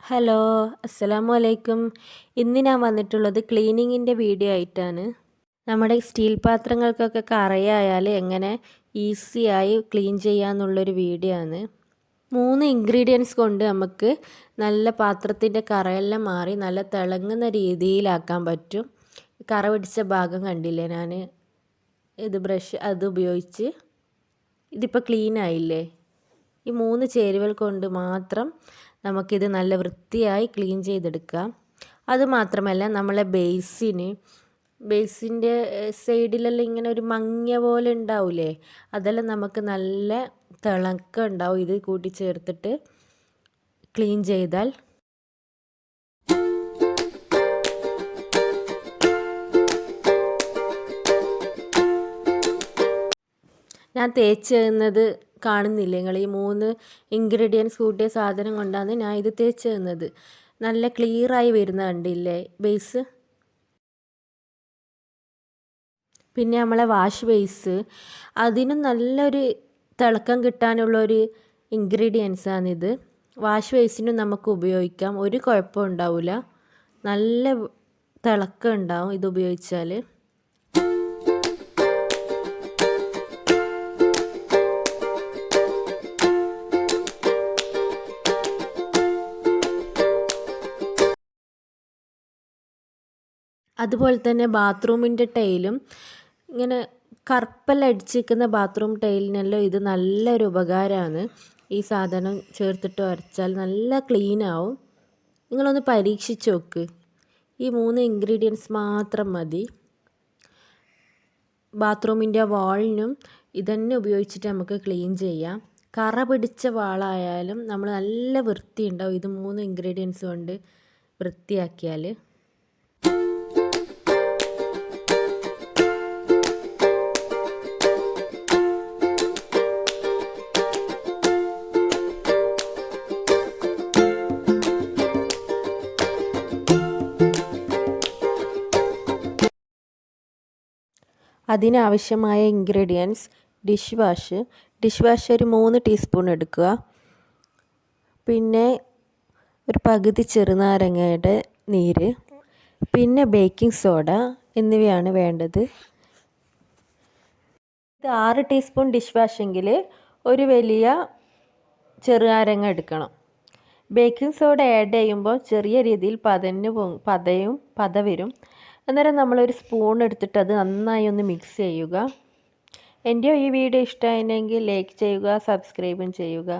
Hello, അസ്സലാമു അലൈക്കും. ഇന്ന് ഞാൻ വന്നിട്ടുള്ളത് ക്ലീനിങ്ങിൻ്റെ വീഡിയോ ആയിട്ടാണ്. നമ്മുടെ സ്റ്റീൽ പാത്രങ്ങൾക്കൊക്കെ കറയായാൽ എങ്ങനെ ഈസിയായി ക്ലീൻ ചെയ്യാമെന്നുള്ളൊരു വീഡിയോ ആണ്. 3 ഇൻഗ്രീഡിയൻസ് കൊണ്ട് നമുക്ക് നല്ല പാത്രത്തിൻ്റെ കറയെല്ലാം മാറി നല്ല തിളങ്ങുന്ന രീതിയിലാക്കാൻ പറ്റും. കറ പിടിച്ച ഭാഗം കണ്ടില്ലേ, ഞാൻ ഇത് ബ്രഷ് അത് ഉപയോഗിച്ച് ഇതിപ്പോൾ ക്ലീൻ ആയില്ലേ. ഈ 3 ചേരുവകൾ കൊണ്ട് മാത്രം നമുക്കിത് നല്ല വൃത്തിയായി ക്ലീൻ ചെയ്തെടുക്കാം. അതുമാത്രമല്ല നമ്മളെ ബേസിൻ്റെ സൈഡിലെല്ലാം ഇങ്ങനെ ഒരു മങ്ങിയ പോലെ ഉണ്ടാവില്ലേ, അതെല്ലാം നമുക്ക് നല്ല തിളക്കം ഉണ്ടാവും ഇത് കൂട്ടിച്ചേർത്തിട്ട് ക്ലീൻ ചെയ്താൽ. ഞാൻ തേച്ച് കാണുന്നില്ല നിങ്ങൾ, ഈ 3 ഇൻഗ്രീഡിയൻസ് കൂട്ടിയ സാധനം കൊണ്ടാണ് ഞാൻ ഇത് തേച്ച് തന്നത്. നല്ല ക്ലിയറായി വരുന്ന കണ്ടില്ലേ ബേസ്. പിന്നെ നമ്മളെ വാഷ് ബേസ്, അതിനും നല്ലൊരു തിളക്കം കിട്ടാനുള്ളൊരു ഇൻഗ്രീഡിയൻസാണിത്. വാഷ് ബേസിനും നമുക്ക് ഉപയോഗിക്കാം, ഒരു കുഴപ്പം ഉണ്ടാവില്ല, നല്ല തിളക്കം ഉണ്ടാവും ഇത് ഉപയോഗിച്ചാൽ. അതുപോലെ തന്നെ ബാത്റൂമിൻ്റെ ടൈലും ഇങ്ങനെ കറുപ്പെല്ലാം അടിച്ചിരിക്കുന്ന ബാത്റൂം ടൈലിനെല്ലാം ഇത് നല്ലൊരു ഉപകാരമാണ്. ഈ സാധനം ചേർത്തിട്ട് ഉരച്ചാൽ നല്ല ക്ലീനാവും. നിങ്ങളൊന്ന് പരീക്ഷിച്ച് നോക്ക്. ഈ 3 ഇൻഗ്രീഡിയൻസ് മാത്രം മതി. ബാത്റൂമിൻ്റെ വാളിനും ഇതന്നെ ഉപയോഗിച്ചിട്ട് നമുക്ക് ക്ലീൻ ചെയ്യാം. കറ പിടിച്ച വാളായാലും നമ്മൾ നല്ല വൃത്തി ഉണ്ടാവും ഇത് 3 ഇൻഗ്രീഡിയൻസ് കൊണ്ട് വൃത്തിയാക്കിയാൽ. അതിനാവശ്യമായ ഇൻഗ്രീഡിയൻസ് ഡിഷ് വാഷ് ഒരു 3 ടീസ്പൂൺ എടുക്കുക. പിന്നെ ഒരു പകുതി ചെറുനാരങ്ങയുടെ നീര്, പിന്നെ ബേക്കിംഗ് സോഡ എന്നിവയാണ് വേണ്ടത്. ഇത് 6 ടീസ്പൂൺ ഡിഷ് വാഷെങ്കിൽ ഒരു വലിയ ചെറുനാരങ്ങ എടുക്കണം. ബേക്കിംഗ് സോഡ ആഡ് ചെയ്യുമ്പോൾ ചെറിയ രീതിയിൽ പത വരും. അന്നേരം നമ്മളൊരു സ്പൂൺ എടുത്തിട്ട് അത് നന്നായി ഒന്ന് മിക്സ് ചെയ്യുക. എൻ്റെ ഈ വീഡിയോ ഇഷ്ടമായെങ്കിൽ ലൈക്ക് ചെയ്യുക, സബ്സ്ക്രൈബും ചെയ്യുക.